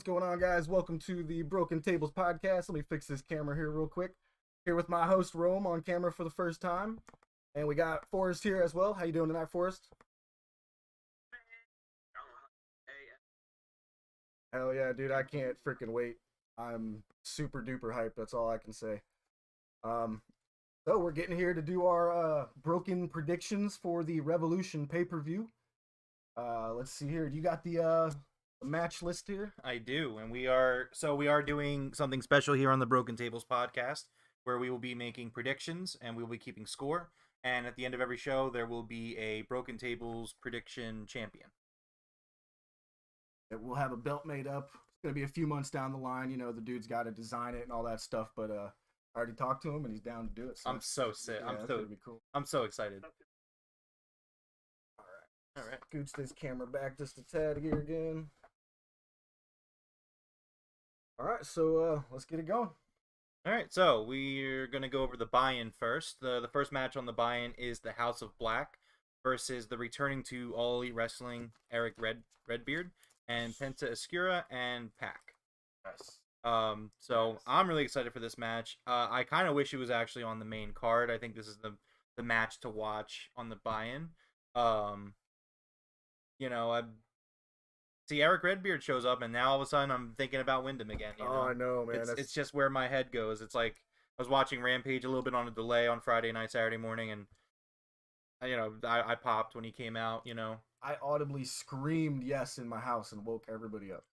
What's going on, guys? Welcome to the Broken Tables podcast. Let me fix this camera here real quick. Here with my host, Rome, on camera for the first time. And we got Forrest here as well. How you doing tonight, Forrest? Hell yeah, dude. I can't freaking wait. I'm super duper hyped. That's all I can say. Um, so we're getting here to do our broken predictions for the Revolution pay-per-view. Let's see here. Do you got the match list here? I do, and we are doing something special here on the Broken Tables podcast, where we will be making predictions and we will be keeping score. And at the end of every show, there will be a Broken Tables prediction champion. We'll have a belt made up. It's gonna be a few months down the line. You know, the dude's got to design it and all that stuff. But I already talked to him and he's down to do it. So I'm so sick. yeah, that's gonna be cool. I'm so excited. All right. Scooch this camera back just a tad here again. All right, so let's get it going. All right, so we're going to go over the buy-in first. The first match on the buy-in is the House of Black versus the returning to All Elite Wrestling Eric Redbeard and Penta Escura and Pac. Yes. So I'm really excited for this match. I kind of wish it was actually on the main card. I think this is the match to watch on the buy-in. You know, I see Eric Redbeard shows up, and now all of a sudden I'm thinking about Wyndham again. You know? Oh, I know, man. It's just where my head goes. It's like I was watching Rampage a little bit on a delay on Friday night, Saturday morning, and I popped when he came out. You know, I audibly screamed yes in my house and woke everybody up.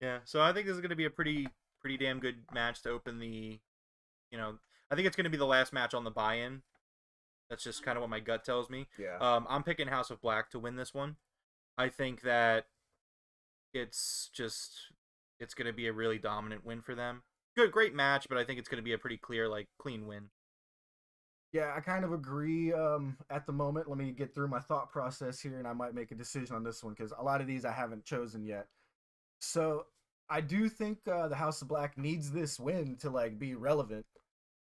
Yeah. So I think this is going to be a pretty damn good match to open the. I think it's going to be the last match on the buy-in. That's just kind of what my gut tells me. Yeah. I'm picking House of Black to win this one. I think that it's going to be a really dominant win for them. Great match, but I think it's going to be a pretty clear, clean win. Yeah, I kind of agree at the moment. Let me get through my thought process here, and I might make a decision on this one because a lot of these I haven't chosen yet. So I do think the House of Black needs this win to be relevant,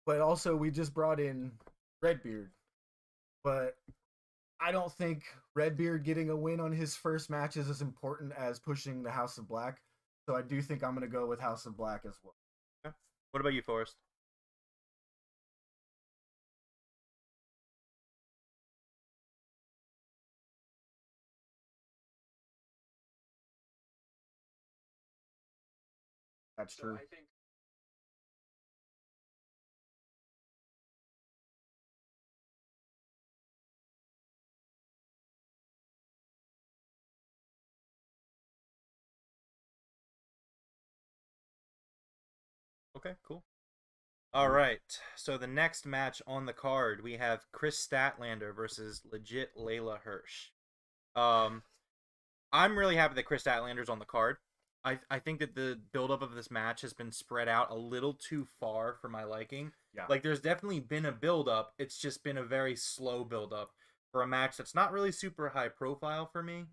but also we just brought in Redbeard. But I don't think Redbeard getting a win on his first match is as important as pushing the House of Black. So I do think I'm going to go with House of Black as well. Okay. What about you, Forrest? That's true. Okay, cool. All right. So the next match on the card, we have Chris Statlander versus legit Layla Hirsch. I'm really happy that Chris Statlander's on the card. I think that the buildup of this match has been spread out a little too far for my liking. Yeah. There's definitely been a buildup. It's just been a very slow buildup for a match that's not really super high profile for me.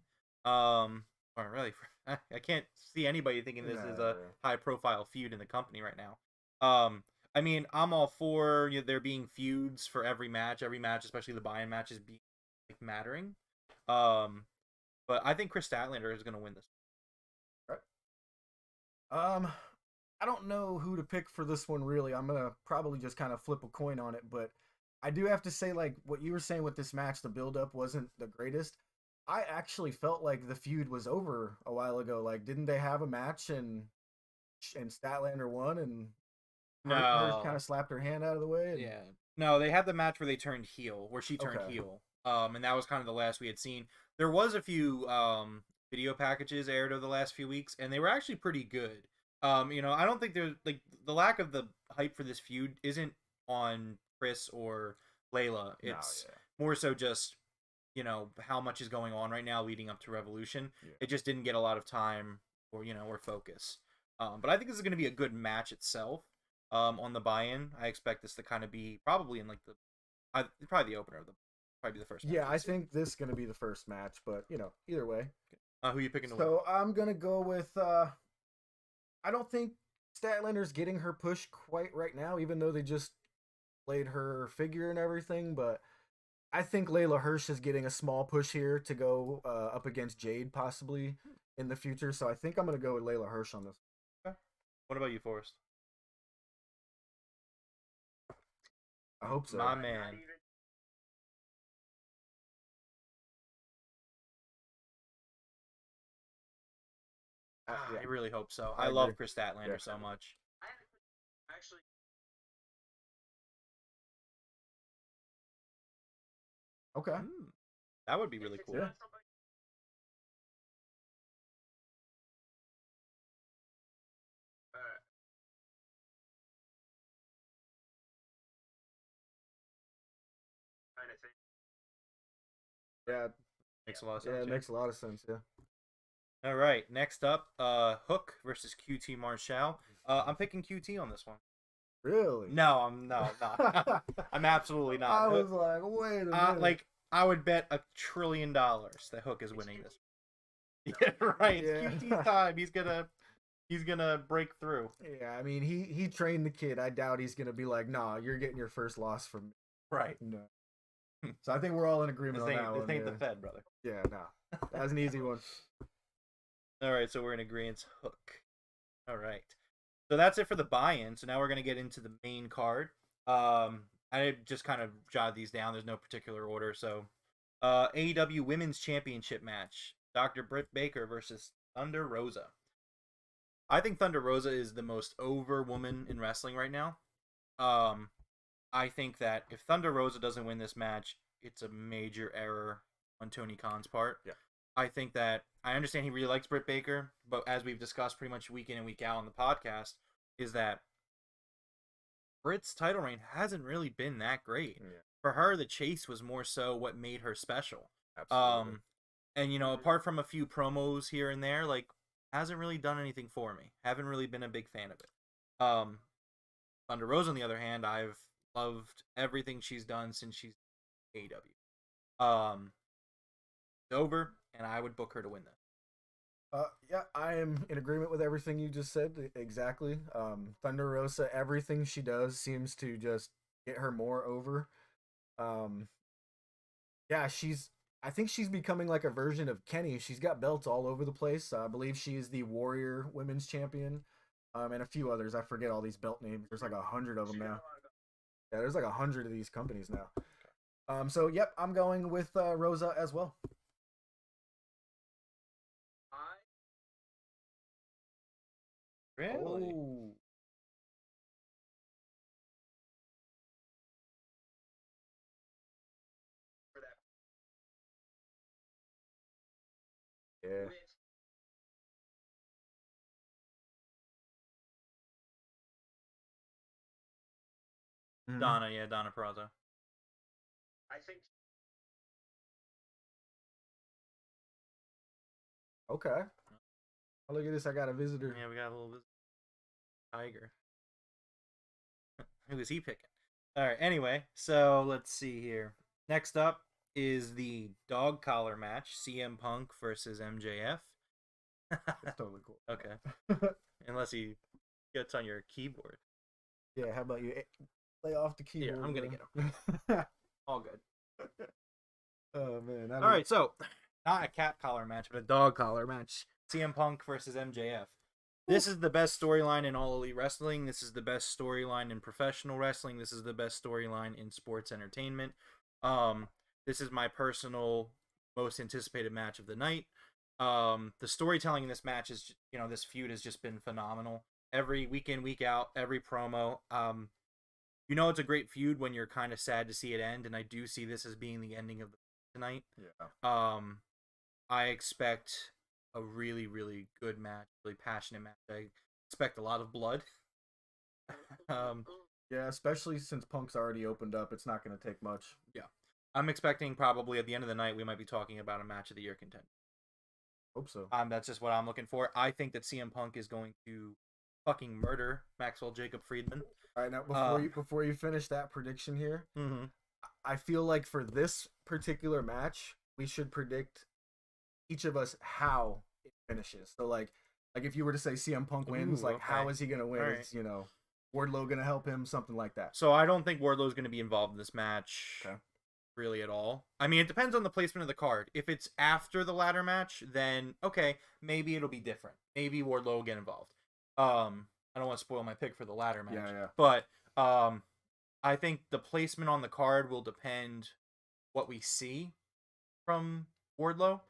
Or really, I can't see anybody thinking this is a high profile feud in the company right now. I mean, I'm all for there being feuds for every match, especially the buy-in matches, being mattering. But I think Chris Statlander is going to win this. I don't know who to pick for this one, really. I'm gonna probably just kind of flip a coin on it, but I do have to say, what you were saying with this match, the build-up wasn't the greatest. I actually felt like the feud was over a while ago. Didn't they have a match and Statlander won and Hers kind of slapped her hand out of the way? Yeah. No, they had the match where they turned heel, where she turned heel. And that was kind of the last we had seen. There was a few video packages aired over the last few weeks, and they were actually pretty good. I don't think there's the lack of the hype for this feud isn't on Chris or Layla. It's more so just how much is going on right now leading up to Revolution. Yeah. It just didn't get a lot of time or focus. But I think this is going to be a good match itself. On the buy-in, I expect this to kind of be probably in probably the opener of probably the first match. Yeah, I think this is going to be the first match, but either way. Who are you picking to win? So I'm going to go with I don't think Statlander's getting her push quite right now, even though they just played her figure and everything, but I think Layla Hirsch is getting a small push here to go up against Jade possibly in the future. So I think I'm gonna go with Layla Hirsch on this. Okay. What about you, Forrest? I hope so. My man. I really hope so. I love Chris Statlander so much. Okay. That would be really cool. Yeah. Yeah. Makes a lot of sense. Yeah, it makes a lot of sense, yeah. All right, next up, Hook versus QT Marshall. I'm picking QT on this one. Really? No, I'm not. I'm absolutely not. I was like, wait a minute. Like, I would bet $1 trillion that Hook is winning this. Yeah, right. Yeah. It's QT's time. He's gonna break through. Yeah, I mean, he trained the kid. I doubt he's gonna be like, nah, you're getting your first loss from me. Right. No. So I think we're all in agreement on that one. This ain't the Fed, brother. Yeah, nah. That's an easy one. All right, so we're in agreement. Hook. All right. So that's it for the buy-in. So now we're going to get into the main card. I just kind of jotted these down. There's no particular order. So AEW Women's Championship match. Dr. Britt Baker versus Thunder Rosa. I think Thunder Rosa is the most over woman in wrestling right now. I think that if Thunder Rosa doesn't win this match, it's a major error on Tony Khan's part. Yeah. I think that I understand he really likes Britt Baker, but as we've discussed pretty much week in and week out on the podcast, is that Britt's title reign hasn't really been that great. Yeah. For her, the chase was more so what made her special. Absolutely. And, you know, apart from a few promos here and there, like, hasn't really done anything for me. Haven't really been a big fan of it. Thunder Rosa, on the other hand, I've loved everything she's done since she's AEW. It's over, and I would book her to win this. Yeah, I am in agreement with everything you just said. Exactly. Thunder Rosa, everything she does seems to just get her more over. Yeah, I think she's becoming like a version of Kenny. She's got belts all over the place. I believe she is the Warrior Women's Champion, and a few others. I forget all these belt names. There's like 100 of them now. Yeah, there's like 100 of these companies now. So yep, I'm going with Rosa as well. Really? Oh. Yeah. Donna Peraza. I think. Okay. Oh, look at this. I got a visitor. Yeah, we got a little visitor. Tiger. Who is he picking? All right. Anyway, so let's see here. Next up is the dog collar match: CM Punk versus MJF. That's totally cool. Okay. Unless he gets on your keyboard. Yeah. How about you lay off the keyboard? Yeah, I'm gonna get him. All good. Oh man. All right. So, not a cat collar match, but a dog collar match: CM Punk versus MJF. This is the best storyline in all elite wrestling. This is the best storyline in professional wrestling. This is the best storyline in sports entertainment. This is my personal most anticipated match of the night. The storytelling in this match is, this feud has just been phenomenal. Every week in, week out, every promo. It's a great feud when you're kind of sad to see it end, and I do see this as being the ending of the tonight. Yeah. I expect a really, really good match, really passionate match. I expect a lot of blood. Yeah, especially since Punk's already opened up, it's not going to take much. Yeah. I'm expecting probably at the end of the night we might be talking about a match of the year contender. Hope so. That's just what I'm looking for. I think that CM Punk is going to fucking murder Maxwell Jacob Friedman. All right, now before you finish that prediction here, mm-hmm. I feel like for this particular match, we should predict each of us how it finishes. So like if you were to say CM Punk wins, okay. How is he gonna win? Right. Is Wardlow gonna help him? Something like that. So I don't think Wardlow's gonna be involved in this match. Okay. really at all. I mean, it depends on the placement of the card. If it's after the ladder match, then okay, maybe it'll be different. Maybe Wardlow will get involved. I don't want to spoil my pick for the ladder match. Yeah. But I think the placement on the card will depend what we see from Wardlow.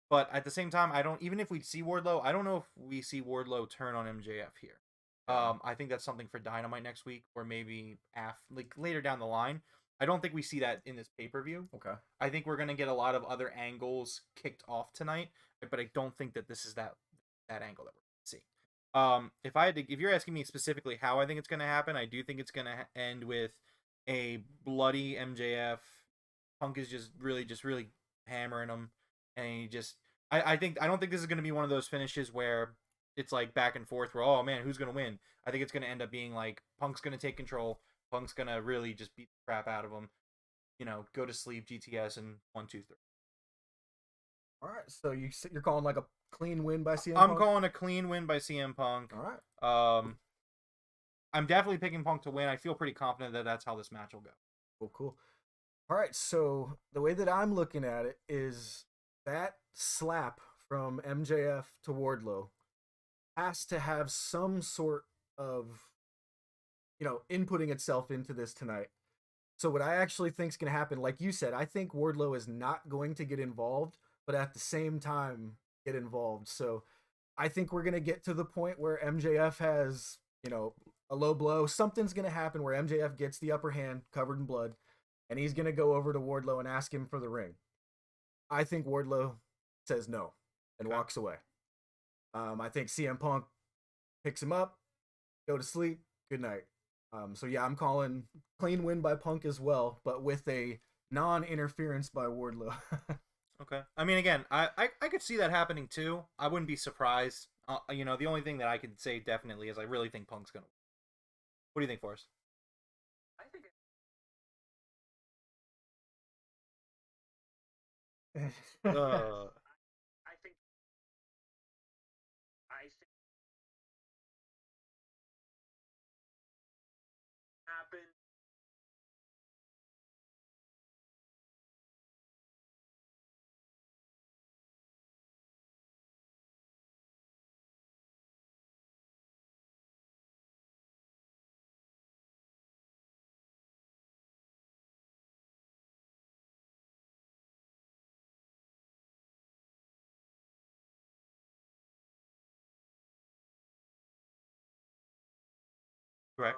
But at the same time, I don't, even if we see Wardlow, I don't know if we see Wardlow turn on MJF here. I think that's something for Dynamite next week, or maybe like later down the line. I don't think we see that in this pay-per-view. Okay. I think we're gonna get a lot of other angles kicked off tonight, but I don't think that this is that angle that we're gonna see. If you're asking me specifically how I think it's gonna happen, I do think it's gonna end with a bloody MJF. Punk is just really hammering him, and he just I don't think this is gonna be one of those finishes where it's like back and forth where, oh man, who's gonna win? I think it's gonna end up being like Punk's gonna take control. Punk's gonna really just beat the crap out of him. Go to sleep, GTS, and 1, 2, 3. All right, so you're calling like a clean win by CM I'm Punk? calling a clean win by CM Punk. All right. I'm definitely picking Punk to win. I feel pretty confident that that's how this match will go. Cool. All right, so the way that I'm looking at it is that slap from MJF to Wardlow has to have some sort of, inputting itself into this tonight. So what I actually think is going to happen, like you said, I think Wardlow is not going to get involved, but at the same time get involved. So I think we're going to get to the point where MJF has, a low blow. Something's going to happen where MJF gets the upper hand covered in blood, and he's going to go over to Wardlow and ask him for the ring. I think Wardlow says no and walks away. I think CM Punk picks him up, go to sleep, good night. So yeah, I'm calling clean win by Punk as well, but with a non-interference by Wardlow. Okay. I mean, again, I could see that happening too. I wouldn't be surprised. The only thing that I could say definitely is I really think Punk's gonna win. What do you think, Forrest? I think I think happen. Correct.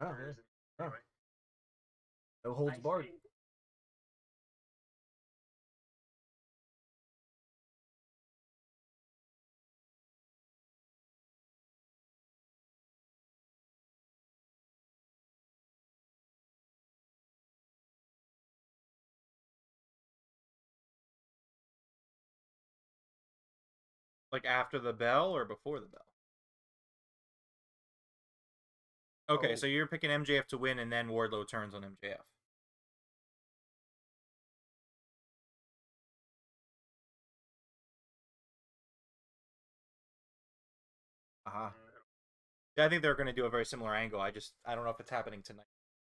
Anyway, No holds barred. Like after the bell or before the bell? Okay, so you're picking MJF to win, and then Wardlow turns on MJF. Yeah, I think they're going to do a very similar angle. I don't know if it's happening tonight.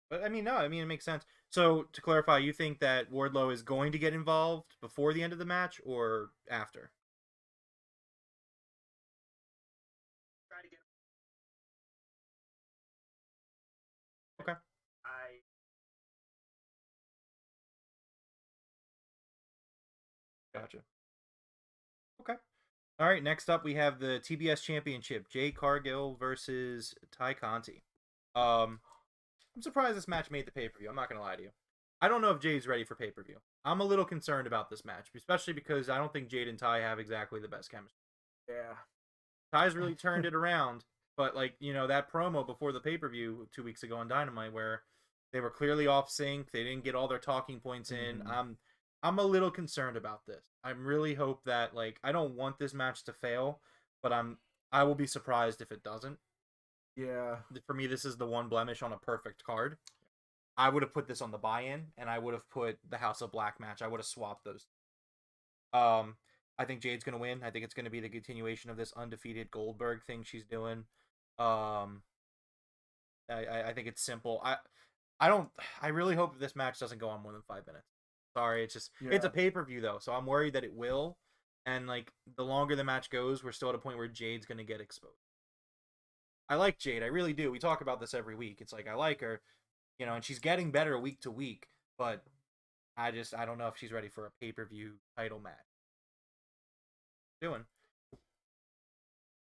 But I mean, no, it makes sense. So to clarify, you think that Wardlow is going to get involved before the end of the match or after? Try to get. Okay. Gotcha. Okay. All right. Next up, we have the TBS Championship: Jay Cargill versus Ty Conti. I'm surprised this match made the pay-per-view. I'm not gonna lie to you. I don't know if Jay's ready for pay-per-view. I'm a little concerned about this match, especially because I don't think Jade and Ty have exactly the best chemistry. Yeah. Ty's really turned it around, but that promo before the pay-per-view 2 weeks ago on Dynamite where they were clearly off sync, they didn't get all their talking points in. I'm a little concerned about this. I really hope that I don't want this match to fail, but I will be surprised if it doesn't. Yeah. For me, this is the one blemish on a perfect card. I would have put this on the buy-in, and I would have put the House of Black match. I would have swapped those. I think Jade's going to win. I think it's going to be the continuation of this undefeated Goldberg thing she's doing. And I think it's simple. I really hope this match doesn't go on more than 5 minutes. Sorry, it's a pay-per-view though, so I'm worried that it will. And like the longer the match goes, we're still at a point where Jade's gonna get exposed. I like Jade, I really do. We talk about this every week. It's like I like her, and she's getting better week to week, but I don't know if she's ready for a pay-per-view title match. Doing.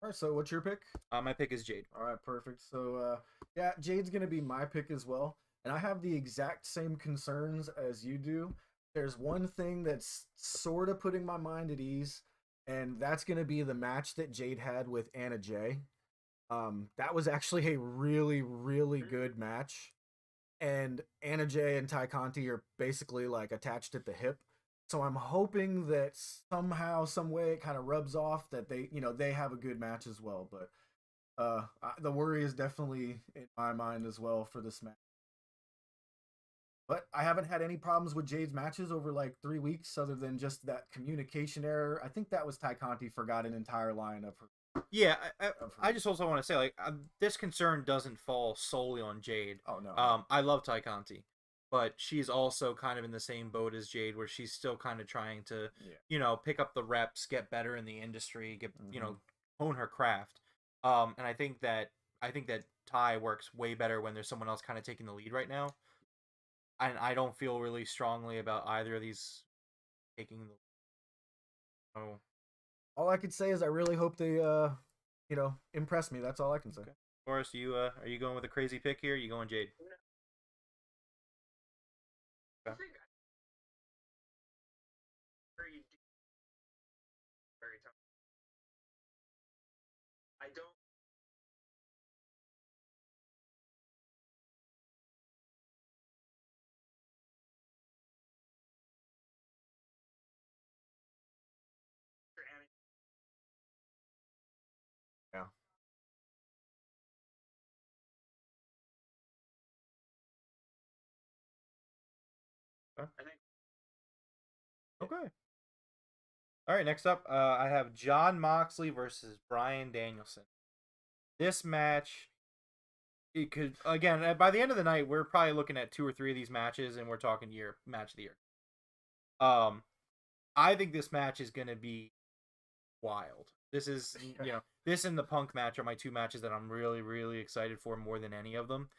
All right, so what's your pick? My pick is Jade. All right, perfect. So yeah, Jade's gonna be my pick as well, and I have the exact same concerns as you do. There's one thing that's sort of putting my mind at ease, and that's gonna be the match that Jade had with Anna Jay. That was actually a really, really good match. And Anna Jay and Ty Conti are basically like attached at the hip. So I'm hoping that somehow, some way, it kind of rubs off that they have a good match as well. But the worry is definitely in my mind as well for this match. But I haven't had any problems with Jade's matches over like 3 weeks, other than just that communication error. I think that was Ty Conti forgot an entire line of her. Yeah, I just also want to say, like, this concern doesn't fall solely on Jade. Oh, no. I love Ty Conti, but she's also kind of in the same boat as Jade, where she's still kind of trying to, pick up the reps, get better in the industry, hone her craft. And I think that Ty works way better when there's someone else kind of taking the lead right now. And I don't feel really strongly about either of these taking the. Oh. All I could say is I really hope they, impress me. That's all I can say. Okay. Forrest, are you going with a crazy pick here? Or are you going Jade? I think very tough. I don't. Yeah. I think. Okay. All right, next up, I have Jon Moxley versus Bryan Danielson. This match, it could, again, by the end of the night, we're probably looking at 2 or 3 of these matches, and we're talking match of the year. I think this match is going to be wild. This is, this and the Punk match are my 2 matches that I'm really, really excited for more than any of them.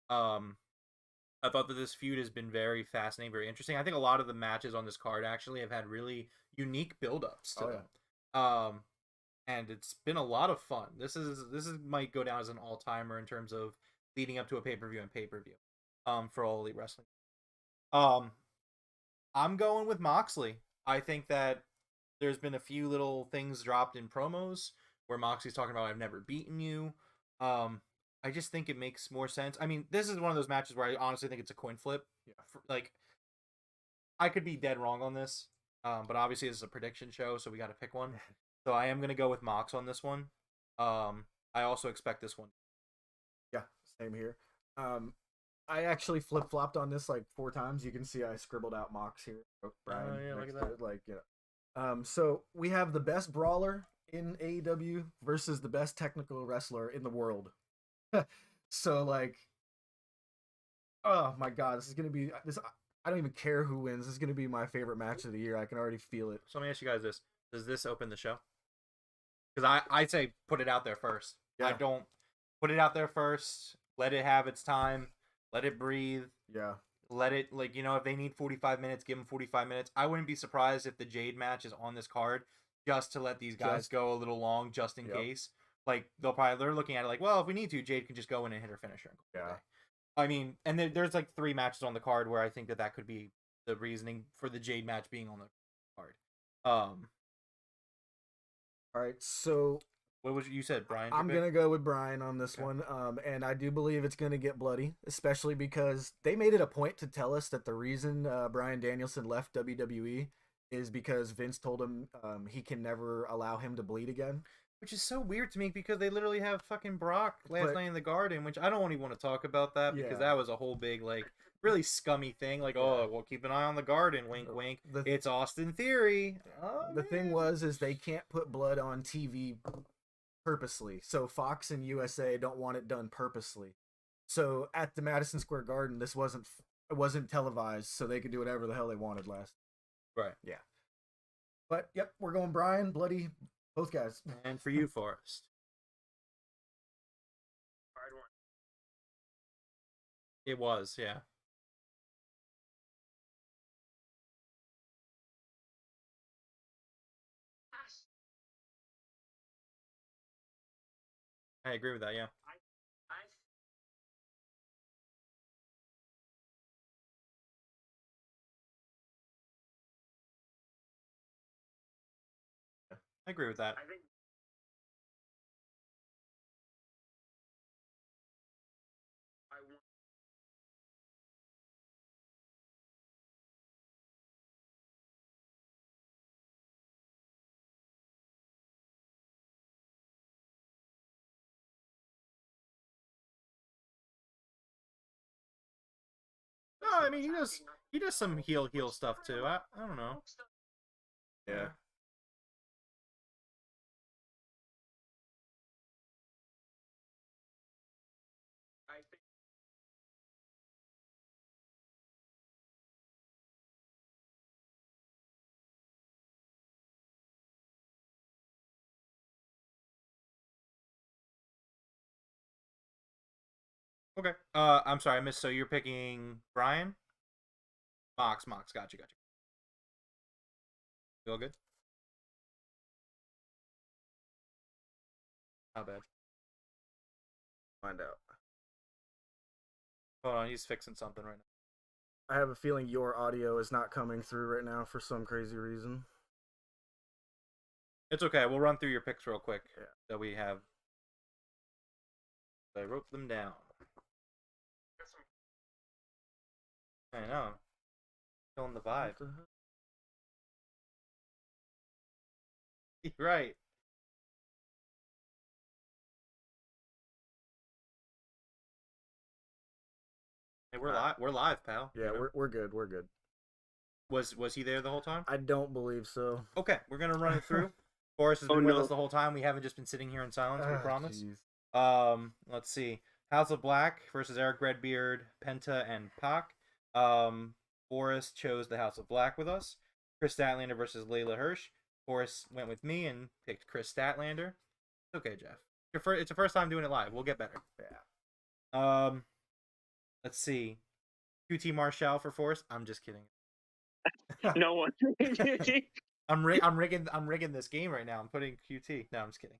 I thought that this feud has been very fascinating, very interesting. I think a lot of the matches on this card actually have had really unique build-ups to them. Yeah. And it's been a lot of fun. This might go down as an all-timer in terms of leading up to a pay-per-view and pay-per-view for All Elite Wrestling. I'm going with Moxley. I think that there's been a few little things dropped in promos where Moxley's talking about, I've never beaten you. I just think it makes more sense. I mean, this is one of those matches where I honestly think it's a coin flip. Yeah. I could be dead wrong on this, but obviously this is a prediction show, so we got to pick one. So I am going to go with Mox on this one. I also expect this one. Yeah, same here. I actually flip-flopped on this like 4 times. You can see I scribbled out Mox here. Brian, yeah, look at that. So we have the best brawler in AEW versus the best technical wrestler in the world. So oh my god, this is gonna be this. I don't even care who wins. This is gonna be my favorite match of the year. I can already feel it. So let me ask you guys this: does this open the show? Because I say put it out there first. Yeah. I don't put it out there first. Let it have its time. Let it breathe. Yeah. Let it if they need 45 minutes, give them 45 minutes. I wouldn't be surprised if the Jade match is on this card just to let these guys go a little long, just in case. They're looking at it like, well, if we need to, Jade can just go in and hit her finisher. Yeah. I mean, and there's 3 matches on the card where I think that could be the reasoning for the Jade match being on the card. All right, so what was you said, Brian? I'm gonna go with Brian on this one, and I do believe it's gonna get bloody, especially because they made it a point to tell us that the reason Bryan Danielson left WWE is because Vince told him he can never allow him to bleed again. Which is so weird to me because they literally have fucking Brock last night in the Garden, which I don't even want to talk about that because that was a whole big, really scummy thing. Oh, well, keep an eye on the Garden, wink, wink. It's Austin Theory. The thing is they can't put blood on TV purposely. So Fox and USA don't want it done purposely. So at the Madison Square Garden, it wasn't televised, so they could do whatever the hell they wanted last. Right. Yeah. But yep, we're going Brian, Bloody, both guys. And for you, Forrest. Hard one. It was, yeah. I agree with that, yeah. I agree with that. I think I want. No, I mean he does some heel stuff too. I don't know. Yeah. I think Okay. I'm sorry, I missed. So you're picking Brian? Mox. Gotcha. You all good? Not bad. Find out. Hold on, he's fixing something right now. I have a feeling your audio is not coming through right now for some crazy reason. It's okay. We'll run through your picks real quick. Yeah. That we have. I wrote them down. I know. Feeling the vibe. You're right. Hey, we're live, pal. Yeah, You know? we're good. We're good. Was he there the whole time? I don't believe so. Okay, we're gonna run it through. Forrest has been with us the whole time. We haven't just been sitting here in silence. We promise. Geez. Let's see. House of Black versus Eric Redbeard, Penta, and Pac. Forrest chose the House of Black with us. Chris Statlander versus Layla Hirsch. Forrest went with me and picked Chris Statlander. It's okay, Jeff. It's the first time doing it live. We'll get better. Yeah. Let's see. QT Marshall for Forrest. I'm just kidding. no one. I'm rigging this game right now. I'm putting QT. No, I'm just kidding.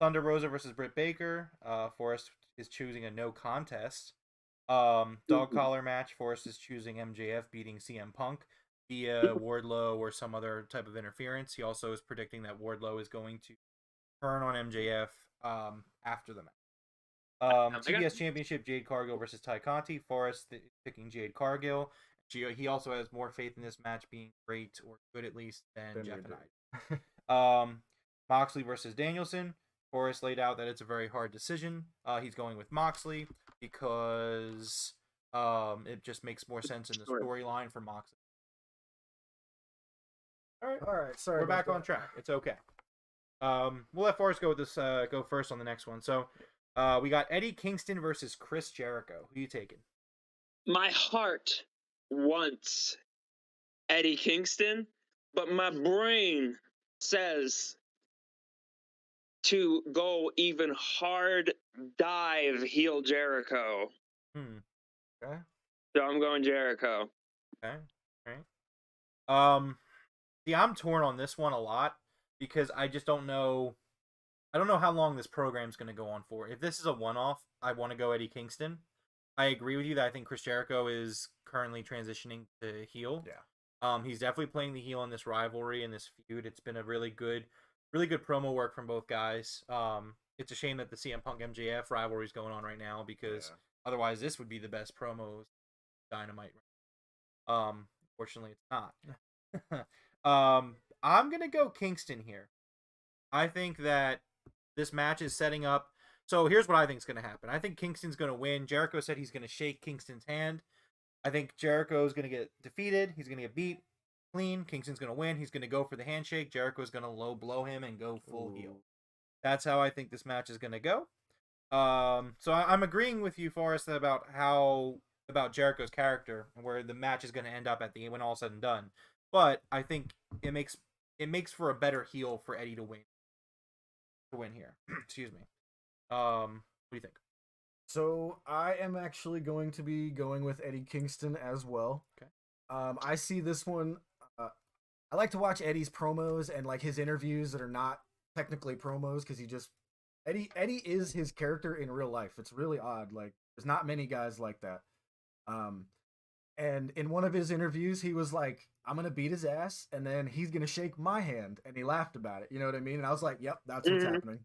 Thunder Rosa versus Britt Baker. Forrest is choosing a no contest. Dog collar match. Forrest is choosing MJF beating CM Punk via Wardlow or some other type of interference. He also is predicting that Wardlow is going to turn on MJF after the match. TBS Championship, Jade Cargill versus Ty Conti. Forrest picking Jade Cargill. He also has more faith in this match being great or good at least than Jeff and I. Moxley versus Danielson. Forrest laid out that it's a very hard decision. He's going with Moxley because it just makes more sense in the storyline for Moxley. All right. Sorry, we're back on track. It's okay. We'll let Forrest go with this. Go first on the next one. So, we got Eddie Kingston versus Chris Jericho. Who you taking? My heart wants Eddie Kingston, but my brain says to go even hard dive heel Jericho. Okay. So I'm going Jericho. Okay. All right. See, I'm torn on this one a lot because I just don't know. I don't know how long this program's going to go on for. If this is a one-off, I want to go Eddie Kingston. I agree with you that I think Chris Jericho is currently transitioning to heel. Yeah. He's definitely playing the heel in this rivalry, in this feud. It's been a really good promo work from both guys. It's a shame that the CM Punk MJF rivalry is going on right now because otherwise this would be the best promos Dynamite. Fortunately, it's not. I'm gonna go Kingston here. I think that this match is setting up. So here's what I think is going to happen. I think Kingston's going to win. Jericho said he's going to shake Kingston's hand. I think Jericho's going to get defeated. He's going to get beat clean. Kingston's going to win. He's going to go for the handshake. Jericho's going to low blow him and go full heel. That's how I think this match is going to go. So I'm agreeing with you, Forrest, about Jericho's character and where the match is going to end up at the end when all said and done. But I think it makes for a better heel for Eddie to win here. Excuse me. What do you think? So I am actually going to be going with Eddie Kingston as well. Okay. I see this one. I like to watch Eddie's promos and like his interviews that are not technically promos because Eddie is his character in real life. It's really odd. Like there's not many guys like that. And in one of his interviews, he was like, "I'm gonna beat his ass, and then he's gonna shake my hand," and he laughed about it. You know what I mean? And I was like, "Yep, that's what's happening."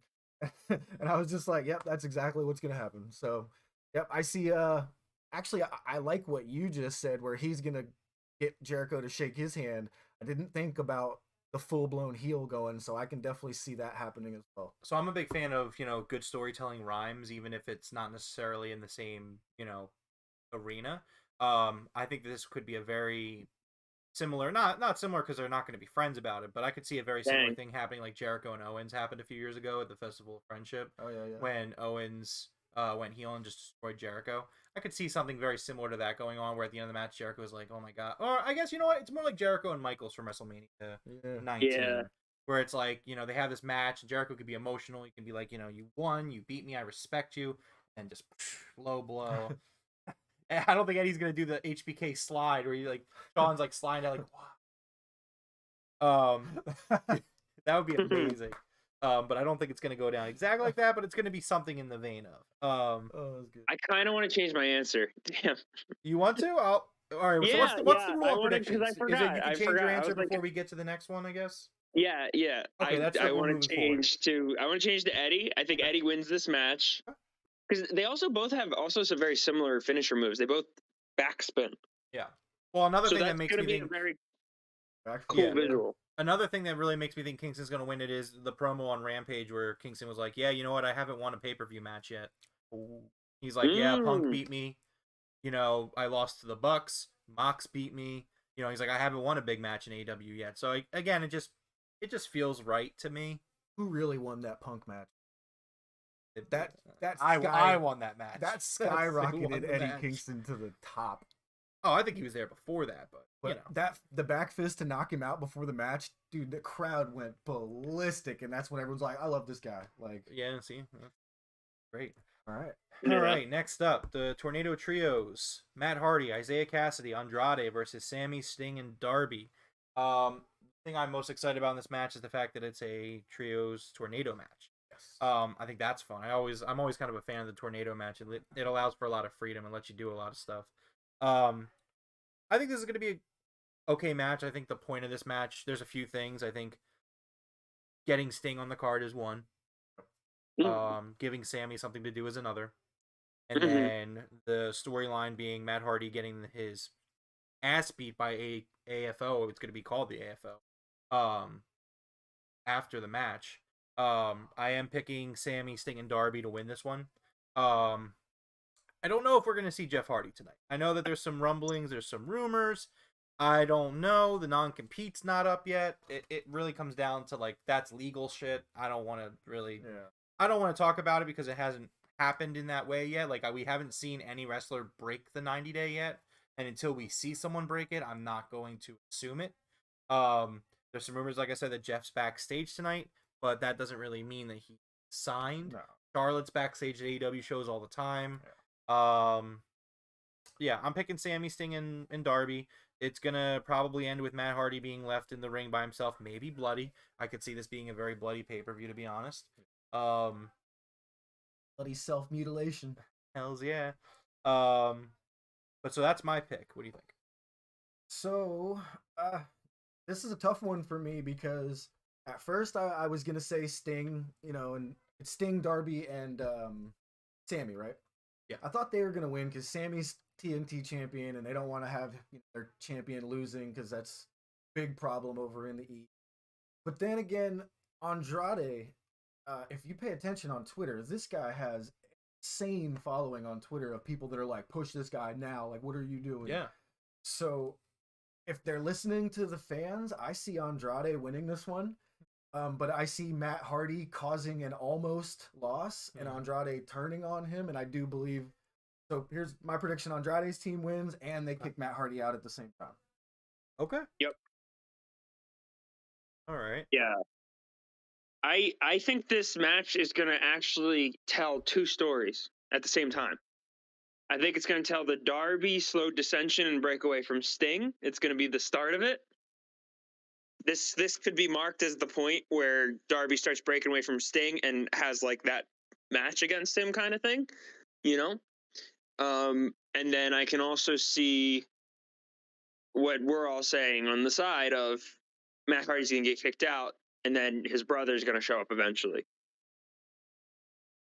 And I was just like, "Yep, that's exactly what's gonna happen." So, yep, I see. Actually, I like what you just said, where he's gonna get Jericho to shake his hand. I didn't think about the full blown heel going, so I can definitely see that happening as well. So I'm a big fan of good storytelling rhymes, even if it's not necessarily in the same arena. I think this could be a very similar, not similar because they're not going to be friends about it, but I could see a very similar thing happening like Jericho and Owens happened a few years ago at the Festival of Friendship. Oh yeah. When Owens went heel and just destroyed Jericho. I could see something very similar to that going on where at the end of the match Jericho was like, "Oh my god." Or I guess you know what? It's more like Jericho and Michaels from WrestleMania 19. Yeah. Where it's like, they have this match and Jericho could be emotional. He can be like, "You won, you beat me, I respect you," and just low blow. And I don't think Eddie's gonna do the HBK slide where Sean's like sliding out like, wow. That would be amazing. But I don't think it's gonna go down exactly like that. But it's gonna be something in the vein of. That's good. I kind of want to change my answer. Damn. You want to? All right. Yeah, So what's the I rule of wanted- 'cause predictions? I Is forgot. it you can I change forgot. your I answer was like- before we get to the next one? I guess. Yeah. Okay, that's I what we're want moving to change to. I want to change to Eddie. I think Eddie wins this match because they also both have some very similar finisher moves. They both backspin. Yeah. Well, another So thing that that's makes going me to be think a very Actually, cool visual. another thing that really makes me think Kingston's gonna win it is the promo on Rampage where Kingston was like, "Yeah, you know what? I haven't won a pay-per-view match yet." He's like, "Yeah, Punk beat me. I lost to the Bucks. Mox beat me. He's like, I haven't won a big match in AEW yet." So again, it just feels right to me. who really won that Punk match? I won that match. That That's who won skyrocketed the Eddie match. Kingston to the top. Oh, I think he was there before that, but That the back fist to knock him out before the match, dude, the crowd went ballistic, and that's when everyone's like, "I love this guy." Like, yeah, see, great. all right, All right, next up, the Tornado Trios: Matt Hardy, Isaiah Cassidy, Andrade versus Sammy, Sting, and Darby. The thing I'm most excited about in this match is the fact that it's a trios tornado match. yes, I think that's fun. I'm always kind of a fan of the tornado match. It allows for a lot of freedom and lets you do a lot of stuff. I think this is going to be an okay match. I think the point of this match, there's a few things. I think getting Sting on the card is one. Giving Sammy something to do is another. And then the storyline being Matt Hardy getting his ass beat by AFO. It's going to be called the AFO. After the match. I am picking Sammy, Sting, and Darby to win this one. I don't know if we're going to see Jeff Hardy tonight. I know that there's some rumblings, there's some rumors. I don't know. The non-compete's not up yet. It really comes down to, that's legal shit. I don't want to really... yeah. I don't want to talk about it because it hasn't happened in that way yet. We haven't seen any wrestler break the 90-day yet. And until we see someone break it, I'm not going to assume it. There's some rumors, like I said, that Jeff's backstage tonight, but that doesn't really mean that he signed. No. Charlotte's backstage at AEW shows all the time. Yeah, I'm picking Sammy, Sting, and Darby. It's going to probably end with Matt Hardy being left in the ring by himself, maybe bloody. I could see this being a very bloody pay-per-view, to be honest. Bloody self-mutilation. Hells yeah. But so that's my pick. What do you think? So, this is a tough one for me because at first I was gonna say Sting, and it's Sting, Darby, and Sammy, right? Yeah. I thought they were gonna win because Sammy's TNT champion, and they don't want to have their champion losing because that's a big problem over in the East. But then again, Andrade, if you pay attention on Twitter, this guy has insane following on Twitter of people that are like, "Push this guy now! Like, what are you doing?" Yeah. So, if they're listening to the fans, I see Andrade winning this one. But I see Matt Hardy causing an almost loss and Andrade turning on him, and I do believe. So here's my prediction: Andrade's team wins, and they kick Matt Hardy out at the same time. Okay. Yep. All right. Yeah. I think this match is going to actually tell two stories at the same time. I think it's going to tell the Darby slow dissension and breakaway from Sting. It's going to be the start of it. This could be marked as the point where Darby starts breaking away from Sting and has like that match against him kind of thing, you know? And then I can also see what we're all saying on the side of Matt Hardy's going to get kicked out, and then his brother's going to show up eventually.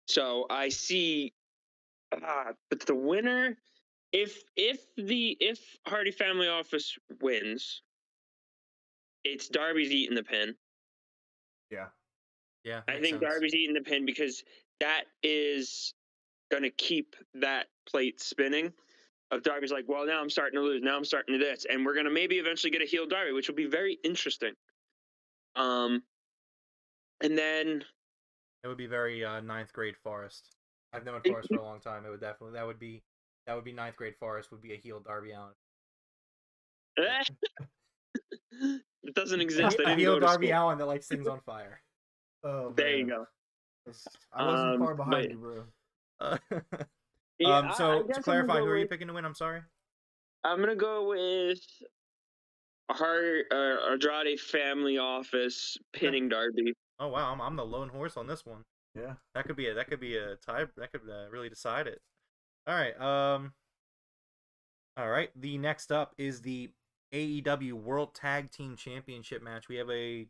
So I see, but the winner, if Hardy Family Office wins, it's Darby's eating the pin. Yeah. Yeah. I makes think sense. Darby's eating the pin because that is going to keep that plate spinning. Of Darby's like, well, now I'm starting to lose. Now I'm starting to this, and we're going to maybe eventually get a heel Darby, which will be very interesting. And then It would be very ninth grade Forrest. I've known Forrest for a long time. It would definitely that would be ninth grade Forrest would be a heel Darby Allin. it doesn't exist. I A didn't heel go to Darby school. Allin that lights things on fire. Oh, There you man. go. I wasn't far but- behind you, bro. Yeah, So I guess to I'm clarify, gonna who go are you with- picking to win? I'm sorry. I'm gonna go with Andrade Family Office pinning Darby. Oh wow, I'm the lone horse on this one. Yeah. That could be a tie. That could really decide it. All right. All right. The next up is the AEW World Tag Team Championship match. We have a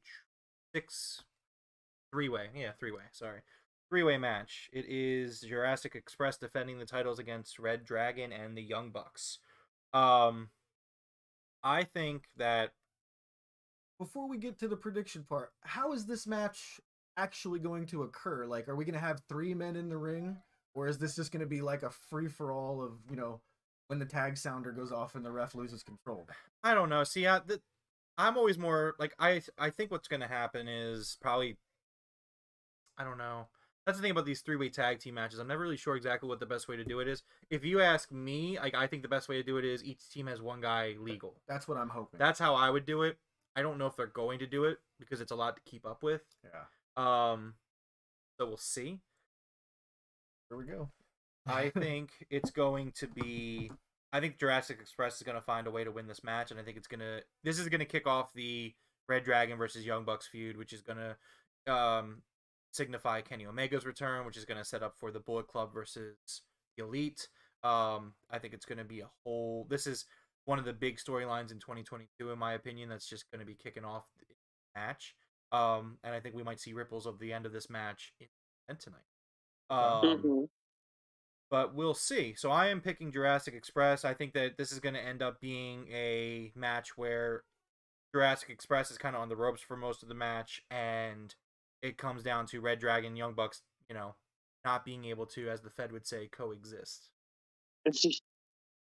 three-way. Yeah, three-way. Sorry. Three-way match. It is Jurassic Express defending the titles against Red Dragon and the Young Bucks. I think that Before we get to the prediction part, how is this match actually going to occur? Like, are we going to have 3 men in the ring? Or is this just going to be like a free-for-all of, when the tag sounder goes off and the ref loses control? I don't know. See, I'm always more like I think what's going to happen is probably I don't know. That's the thing about these three-way tag team matches. I'm never really sure exactly what the best way to do it is. If you ask me, I think the best way to do it is each team has one guy legal. That's what I'm hoping. That's how I would do it. I don't know if they're going to do it because it's a lot to keep up with. Yeah. So we'll see. Here we go. I think it's going to be. I think Jurassic Express is going to find a way to win this match, and I think this is going to kick off the Red Dragon versus Young Bucks feud, which is going to signify Kenny Omega's return, which is going to set up for the Bullet Club versus the Elite. I think it's going to be this is one of the big storylines in 2022, in my opinion, that's just going to be kicking off the match. And I think we might see ripples of the end of this match in the event tonight. But we'll see. So I am picking Jurassic Express. I think that this is going to end up being a match where Jurassic Express is kind of on the ropes for most of the match, and it comes down to Red Dragon, Young Bucks, not being able to, as the Fed would say, coexist.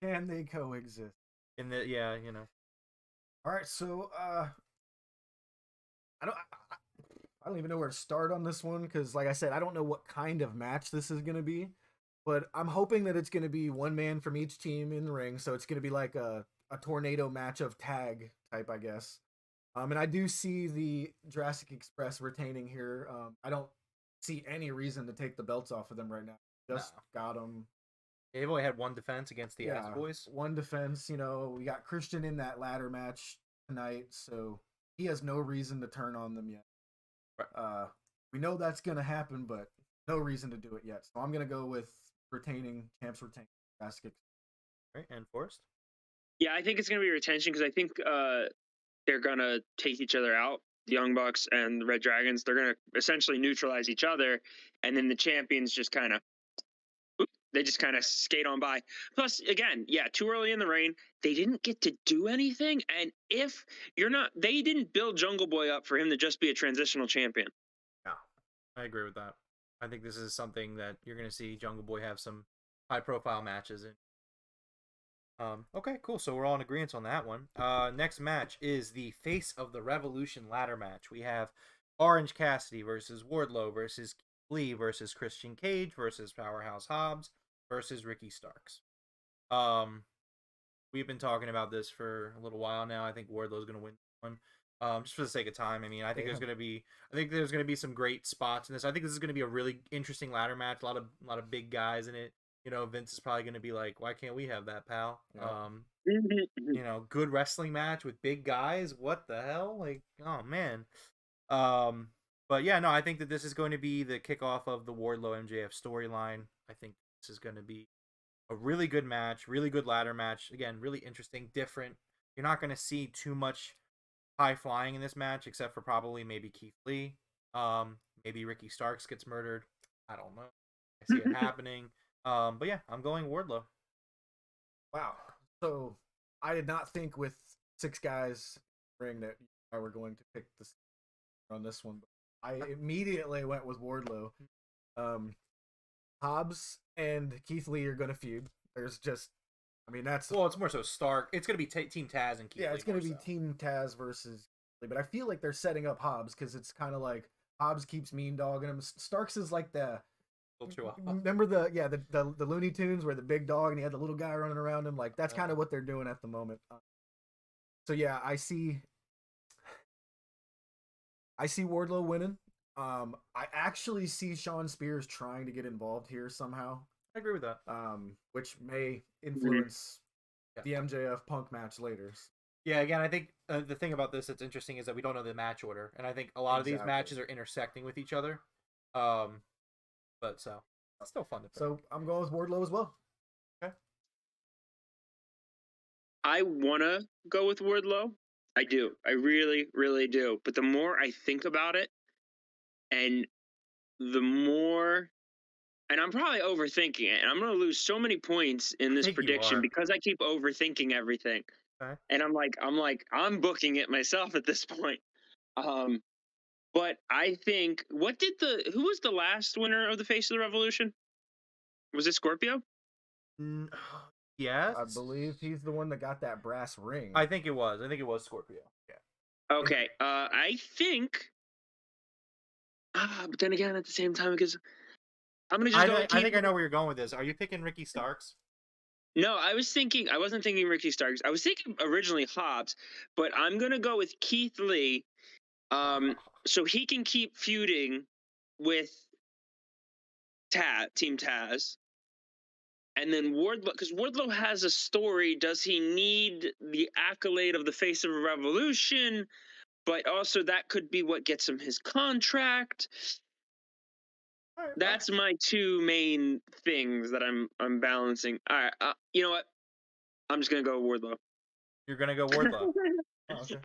Can they coexist? All right, so I don't even know where to start on this one because, like I said, I don't know what kind of match this is going to be, but I'm hoping that it's going to be one man from each team in the ring, so it's going to be like a tornado match of tag type, I guess. And I do see the Jurassic Express retaining here. I don't see any reason to take the belts off of them right now. Just got them. They've only had one defense against the Ass Boys. One defense. We got Christian in that ladder match tonight, so he has no reason to turn on them yet. Right. We know that's going to happen, but no reason to do it yet. So I'm going to go with champs retain Jurassic Express. Right, and Forrest? Yeah, I think it's going to be retention because I think they're going to take each other out. The Young Bucks and the Red Dragons, they're going to essentially neutralize each other, and then the champions just kind of skate on by. Plus, again, too early in the reign, they didn't get to do anything, and they didn't build Jungle Boy up for him to just be a transitional champion. Yeah, I agree with that. I think this is something that you're going to see Jungle Boy have some high-profile matches in. Okay, cool. So we're all in agreement on that one. Next match is the Face of the Revolution ladder match. We have Orange Cassidy versus Wardlow versus Lee versus Christian Cage versus Powerhouse Hobbs versus Ricky Starks. We've been talking about this for a little while now. I think Wardlow's going to win one. Just for the sake of time. I mean, I think there's going to be some great spots in this. I think this is going to be a really interesting ladder match. A lot of big guys in it. You know, Vince is probably going to be like, "Why can't we have that, pal?" You know, good wrestling match with big guys. What the hell? Like, oh man. But yeah, no, I think that this is going to be the kickoff of the Wardlow MJF storyline. I think this is going to be a really good match, really good ladder match. Again, really interesting, different. You're not going to see too much high flying in this match, except for probably maybe Keith Lee. Maybe Ricky Starks gets murdered. I don't know. I see it happening. But yeah, I'm going Wardlow. Wow. So I did not think with 6 guys in the ring that I were going to pick this on this one. But I immediately went with Wardlow. Hobbs and Keith Lee are going to feud. There's just, I mean, that's... Well, it's more so Stark. It's going to be Team Taz and Keith Lee. Yeah, it's going to be Team Taz versus Lee. But I feel like they're setting up Hobbs because it's kind of like Hobbs keeps mean dogging him. Starks is like the... Remember the Looney Tunes where the big dog and he had the little guy running around him? Like, that's kind of what they're doing at the moment. So yeah, I see Wardlow winning. I actually see Shawn Spears trying to get involved here somehow. I agree with that. Which may influence the MJF Punk match later. Yeah, again, I think the thing about this that's interesting is that we don't know the match order, and I think a lot of these matches are intersecting with each other. But so it's still fun to pick. So I'm going with Wardlow as well. Okay. I wanna go with Wardlow. I do. I really, really do. But the more I think about it, and the more, and I'm probably overthinking it, and I'm gonna lose so many points in this prediction because I keep overthinking everything. Okay. And I'm booking it myself at this point. But I think who was the last winner of the Face of the Revolution? Was it Scorpio? Yes. I believe he's the one that got that brass ring. I think it was Scorpio. Yeah. Okay. I think. But then again, at the same time, because I'm gonna just go. I think I know where you're going with this. Are you picking Ricky Starks? No, I wasn't thinking Ricky Starks. I was thinking originally Hobbs, but I'm gonna go with Keith Lee. So he can keep feuding with Team Taz. And then Wardlow, because Wardlow has a story. Does he need the accolade of the Face of a Revolution? But also that could be what gets him his contract. Right, that's my 2 main things that I'm balancing. All right, you know what? I'm just gonna go Wardlow. You're gonna go Wardlow. Oh, okay.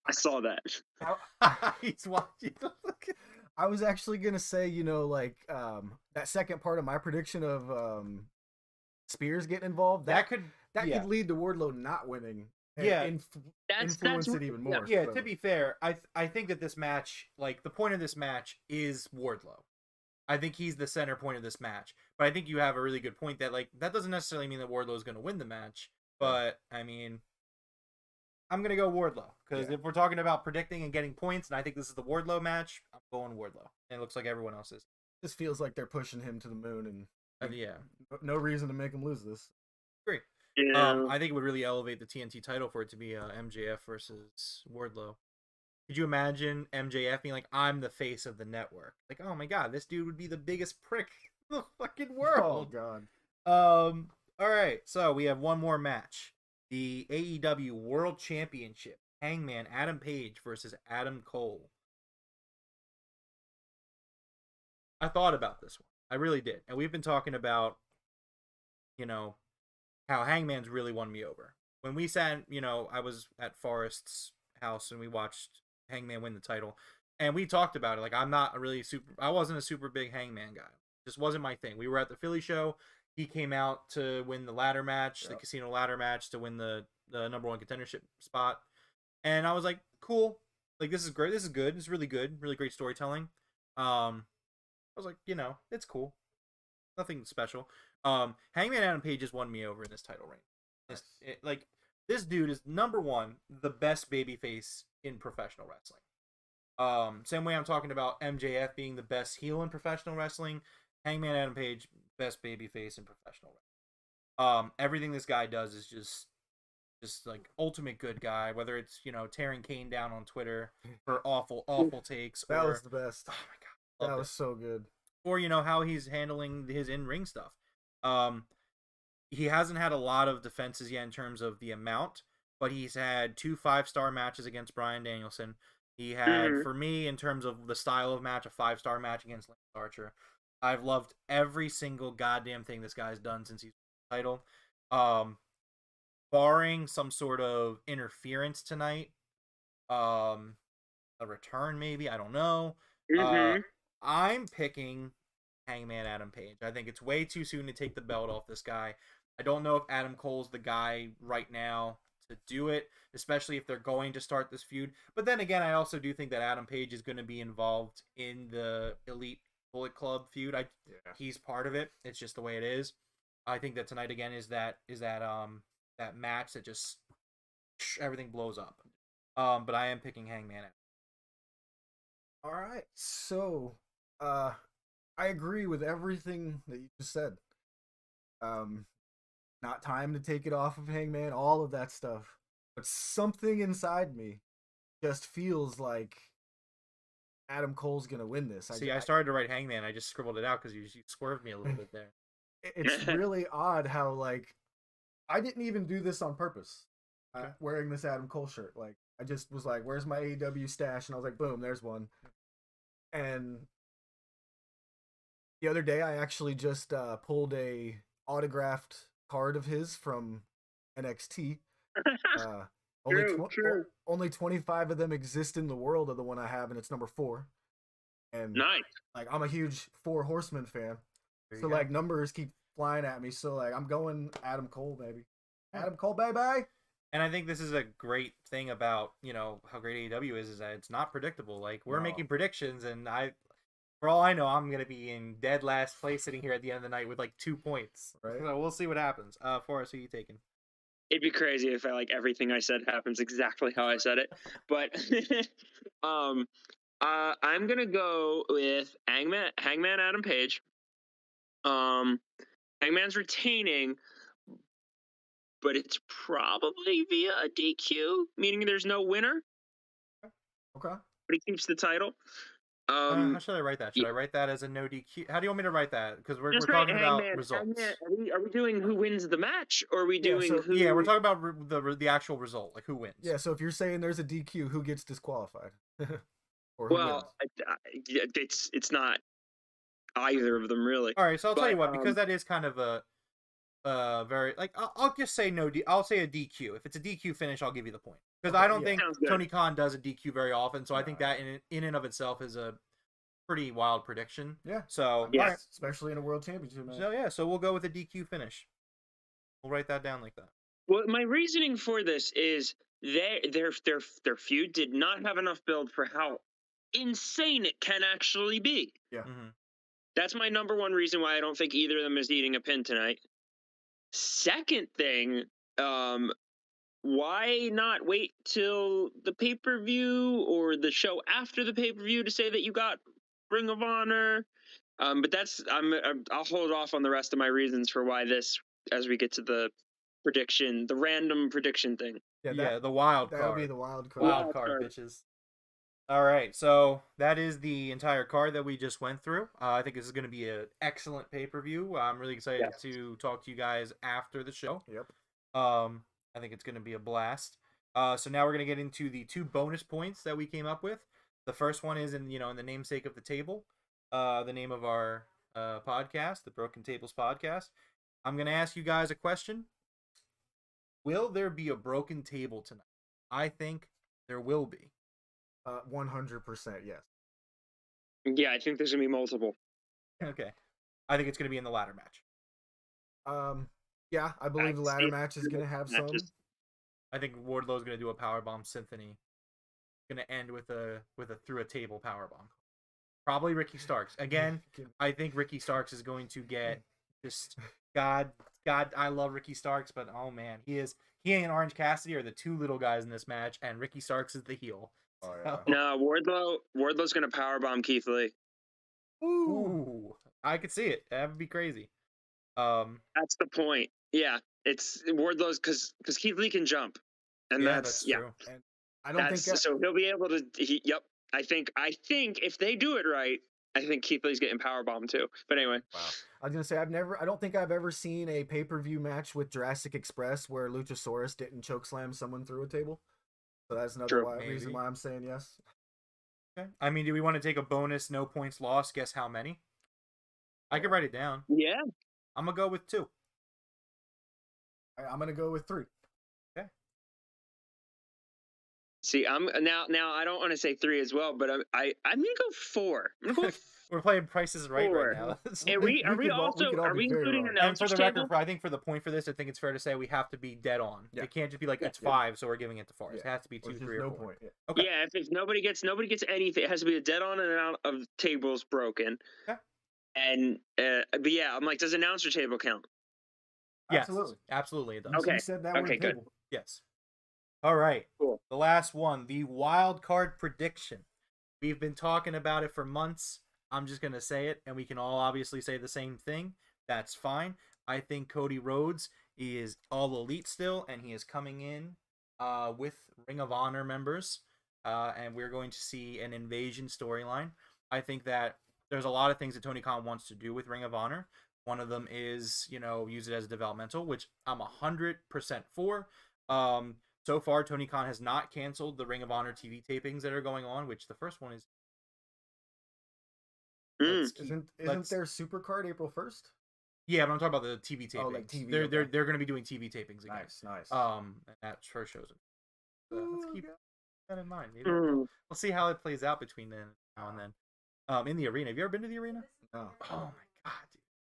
I saw that. He's watching. I was actually gonna say, that second part of my prediction of Spears getting involved. That could lead to Wardlow not winning. And influence it even more. Yeah. To be fair, I think that this match, like the point of this match, is Wardlow. I think he's the center point of this match. But I think you have a really good point that that doesn't necessarily mean that Wardlow is going to win the match. But I mean, I'm going to go Wardlow because if we're talking about predicting and getting points, and I think this is the Wardlow match, I'm going Wardlow. And it looks like everyone else is. This feels like they're pushing him to the moon, and yeah, no reason to make him lose this. Agree. Yeah. I think it would really elevate the TNT title for it to be MJF versus Wardlow. Could you imagine MJF being like, "I'm the face of the network"? Like, oh my god, this dude would be the biggest prick in the fucking world. Oh god. All right, so we have one more match: the AEW World Championship. Hangman Adam Page versus Adam Cole. I thought about this one. I really did, and we've been talking about, how Hangman's really won me over. When we sat, I was at Forrest's house and we watched Hangman win the title, and we talked about it. Like, I wasn't a super big Hangman guy. Just wasn't my thing. We were at the Philly show. He came out to win the ladder match, the casino ladder match, to win the number 1 contendership spot. And I was like, cool. Like, this is great. This is good. It's really good. Really great storytelling. I was like, it's cool. Nothing special. Hangman Adam Page just won me over in this title reign. This dude is number 1, the best babyface in professional wrestling. Same way I'm talking about MJF being the best heel in professional wrestling, Hangman Adam Page, best babyface in professional wrestling. Everything this guy does is just like ultimate good guy, whether it's, tearing Kane down on Twitter for awful takes. That or, was the best. Oh my God. That was so good. Or, how he's handling his in-ring stuff. He hasn't had a lot of defenses yet in terms of the amount, but he's had 2 5-star matches against Bryan Danielson. He had, for me, in terms of the style of match, a 5-star match against Lance Archer. I've loved every single goddamn thing this guy's done since he's won the title. Barring some sort of interference tonight, a return maybe, I don't know. I'm picking Hangman Adam Page. I think it's way too soon to take the belt off this guy. I don't know if Adam Cole's the guy right now to do it, especially if they're going to start this feud. But then again, I also do think that Adam Page is going to be involved in the Elite Bullet Club feud. He's part of it. It's just the way it is. I think that tonight again is that match that just everything blows up. But I am picking Hangman. All right, so I agree with everything that you just said. Not time to take it off of Hangman, all of that stuff. But something inside me just feels like Adam Cole's gonna win this. I started to write Hangman. I just scribbled it out because you swerved me a little bit there. It's really odd how, like, I didn't even do this on purpose. Wearing this Adam Cole shirt, like, I just was like, "Where's my AEW stash?" And I was like, "Boom, there's one." And the other day, I actually just pulled a autographed card of his from NXT. Only 25 of them exist in the world of the one I have, and it's number 4. And nice. Like, I'm a huge 4 Horsemen fan, so like numbers keep flying at me. So like, I'm going Adam Cole, baby. Adam Cole, bye. And I think this is a great thing about, how great AEW is that it's not predictable. Like, we're making predictions, and for all I know, I'm going to be in dead last place sitting here at the end of the night with, like, 2 points. Right. So we'll see what happens. Forrest, who are you taking? It'd be crazy if everything I said happens exactly how I said it. But I'm going to go with Hangman Adam Page. Hangman's retaining, but it's probably via a DQ, meaning there's no winner. Okay. But he keeps the title. How should I write that? Should I write that as a no DQ? How do you want me to write that? Because we're talking about results. Are we doing who wins the match, or are we doing who? Yeah, we're talking about the actual result, like who wins. Yeah, so if you're saying there's a DQ, who gets disqualified? It's not either of them really. All right, so I'll tell you what, because that is kind of a very, like, I'll just say I'll say a DQ. If it's a DQ finish, I'll give you the point. Because I don't think Tony Khan does a DQ very often, so I think that in and of itself is a pretty wild prediction. Yeah. So, yes. Right. Especially in a world championship match. So we'll go with a DQ finish. We'll write that down like that. Well, my reasoning for this is their feud did not have enough build for how insane it can actually be. Yeah. Mm-hmm. That's my number one reason why I don't think either of them is eating a pin tonight. Second thing, why not wait till the pay-per-view or the show after the pay-per-view to say that you got Ring of Honor? But I'll hold off on the rest of my reasons for why this, as we get to the prediction, the random prediction thing. Yeah, the wild card. That'll be the wild card. Wild card, bitches. All right, so that is the entire card that we just went through. I think this is going to be an excellent pay-per-view. I'm really excited to talk to you guys after the show. Yep. I think it's going to be a blast. So now we're going to get into the 2 bonus points that we came up with. The first one is in the namesake of the table, the name of our podcast, the Broken Tables Podcast. I'm going to ask you guys a question. Will there be a broken table tonight? I think there will be. 100% yes. Yeah, I think there's going to be multiple. Okay. I think it's going to be in the ladder match. Yeah, I believe the ladder match is going to have some. I think Wardlow's going to do a powerbomb symphony. Going to end with a through a table powerbomb. Probably Ricky Starks. Again, I think Ricky Starks is going to get just God, I love Ricky Starks, but oh man, he and Orange Cassidy are the 2 little guys in this match, and Ricky Starks is the heel. Oh, yeah. No, Wardlow's gonna powerbomb Keith Lee. Ooh, I could see it. That would be crazy. That's the point. Yeah, it's Wardlow's because Keith Lee can jump, and yeah, that's true. And I don't think that, so he'll be able to. Yep, I think if they do it right, I think Keith Lee's getting powerbombed too. But anyway, wow. I was gonna say I don't think I've ever seen a pay-per-view match with Jurassic Express where Luchasaurus didn't chokeslam someone through a table. So that's another True. reason why I'm saying yes. Okay. I mean, do we want to take a bonus, no points lost? Guess how many? I could write it down. yeah, I'm gonna go with 2. I'm gonna go with 3. Okay. see, I'm now I don't want to say 3 as well, but I'm gonna go 4. I'm gonna go. We're playing Prices Right 4. right now. Are we could be very including wrong. And for announcers the table? record, I think for the point for this, I think it's fair to say we have to be dead on. Yeah. It can't just be like it's Yeah. 5, so we're giving it to Forrest. Yeah. It has to be 2, Which is 3, or no 4. point. Yeah. Okay. Yeah, if nobody gets anything, it has to be a dead on and out of tables broken. Okay. And but yeah, I'm like, does announcer table count? Yes, Absolutely. absolutely it does. Okay. You said that Okay, word good. table. Yes. All right. Cool. The last one, the wild card prediction. We've been talking about it for months. I'm just going to say it, and we can all obviously say the same thing. That's fine. I think Cody Rhodes is all elite still, and he is coming in with Ring of Honor members, and we're going to see an invasion storyline. I think that there's a lot of things that Tony Khan wants to do with Ring of Honor. One of them is, use it as developmental, which I'm 100% for. So far, Tony Khan has not canceled the Ring of Honor TV tapings that are going on, which the first one is. Isn't there Supercard April 1st? Yeah, but I'm talking about the TV tapings. Oh, like TV. They're okay. they're going to be doing TV tapings again. Nice. And that first shows it. So let's keep that in mind. Maybe Mm. we'll see how it plays out between now and then. In the arena, have you ever been to the arena? No. Oh my god,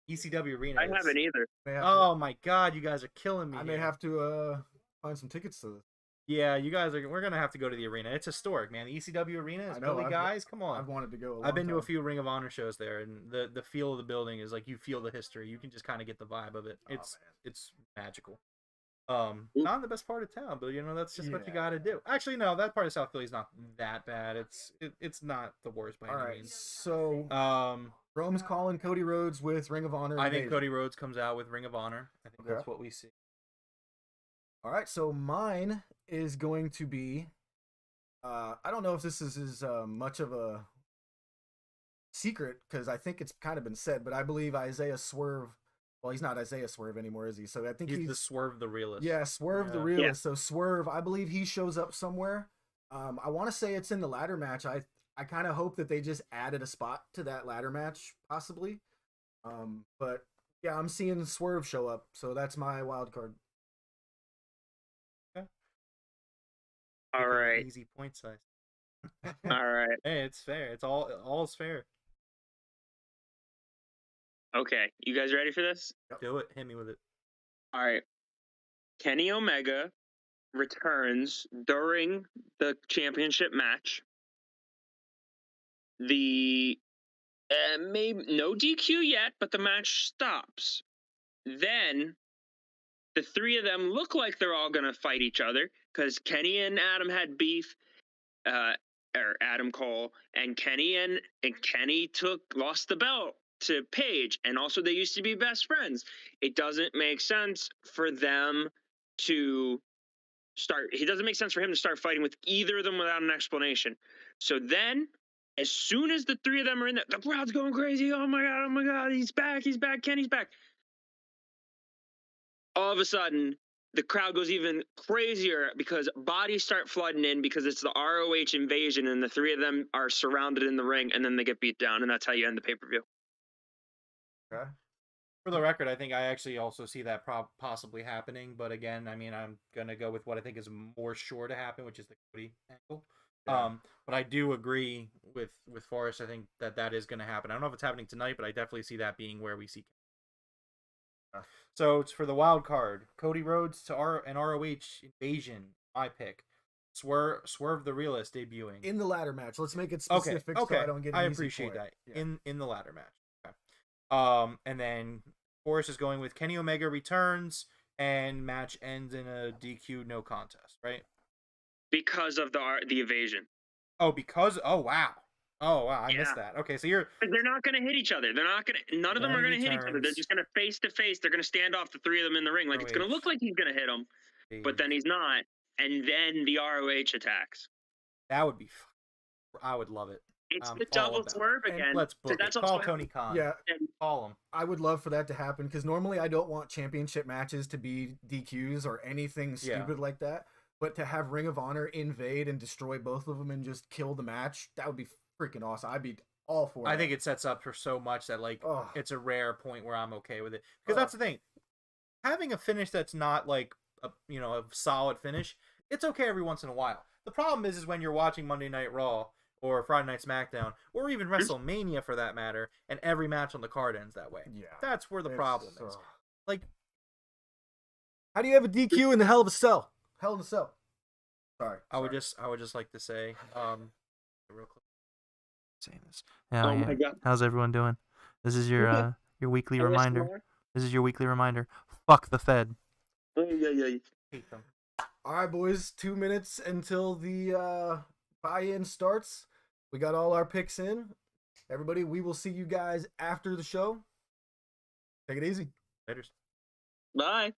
dude. ECW arena. I haven't either. Oh my god, you guys are killing me. I may have to find some tickets to this. Yeah, you guys are. We're gonna have to go to the arena. It's historic, man. The ECW arena is really, guys. Come on. I've wanted to go. I've been to a few Ring of Honor shows there, and the feel of the building is like you feel the history. You can just kind of get the vibe of it. It's magical. Not in the best part of town, but that's just what you got to do. Actually, no, that part of South Philly is not that bad. It's not the worst by any means. So Rome's calling Cody Rhodes with Ring of Honor. I think Cody Rhodes comes out with Ring of Honor. I think that's what we see. All right, so mine is going to be. I don't know if this is much of a secret because I think it's kind of been said, but I believe Isaiah Swerve. Well, he's not Isaiah Swerve anymore, is he? So I think he's the Swerve the Realist. Yeah, Swerve the Realist. So Swerve, I believe he shows up somewhere. I want to say it's in the ladder match. I kind of hope that they just added a spot to that ladder match, possibly. But yeah, I'm seeing Swerve show up, so that's my wild card. Okay. All right. Easy point size. All right. Hey, it's fair. It's all's fair. Okay, you guys ready for this? Do it. Hit me with it. All right. Kenny Omega returns during the championship match. The maybe no DQ yet, but the match stops. Then the three of them look like they're all gonna fight each other because Kenny and Adam had beef. Or Adam Cole and Kenny and Kenny lost the belt to Paige, and also they used to be best friends. It doesn't make sense for them to start. It doesn't make sense for him to start fighting with either of them without an explanation. So then, as soon as the three of them are in there, the crowd's going crazy. Oh my god, he's back, Kenny's back. All of a sudden, the crowd goes even crazier because bodies start flooding in because it's the ROH invasion and the three of them are surrounded in the ring and then they get beat down, and that's how you end the pay-per-view. Okay. For the record, I think I actually also see that possibly happening, but again, I mean, I'm going to go with what I think is more sure to happen, which is the Cody angle. Yeah. But I do agree with Forrest. I think that is going to happen. I don't know if it's happening tonight, but I definitely see that being where we see. So it's for the wild card. Cody Rhodes to an ROH invasion. My pick. Swerve the Realist debuting in the ladder match. Let's make it specific. Okay. So I don't get. I appreciate that. Yeah. In the ladder match. Okay. And then Forrest is going with Kenny Omega returns and match ends in a DQ no contest, right? Because of the evasion. Oh, because wow. Oh wow, I Yeah. missed that. Okay, so you're They're not going to hit each other. They're not going to. None of them Then are he going to hit each other. They're returns. just going to face to face. They're going to stand off the three of them in the ring. Like it's going to look like he's going to hit them, but then he's not. And then the ROH attacks. That would be. I would love it. It's I'm the all double about swerve it. again. And let's book that's it. Call also Tony Khan. Yeah, Call him. I would love for that to happen because normally I don't want championship matches to be DQs or anything stupid like that. But to have Ring of Honor invade and destroy both of them and just kill the match, that would be freaking awesome. I'd be all for it. I think it sets up for so much that it's a rare point where I'm okay with it. Because that's the thing. Having a finish that's not like a solid finish, it's okay every once in a while. The problem is when you're watching Monday Night Raw or Friday Night SmackDown or even WrestleMania for that matter, and every match on the card ends that way. Yeah. That's where the problem is. Like, how do you have a DQ in the Hell of a Cell? Hell in a Cell. Sorry. I would just like to say, real quick, saying this. Oh my God. How's everyone doing? This is your weekly reminder. This is your weekly reminder. Fuck the Fed. Hate them. All right, boys. 2 minutes until the buy-in starts. We got all our picks in. Everybody, we will see you guys after the show. Take it easy. Laters. Bye.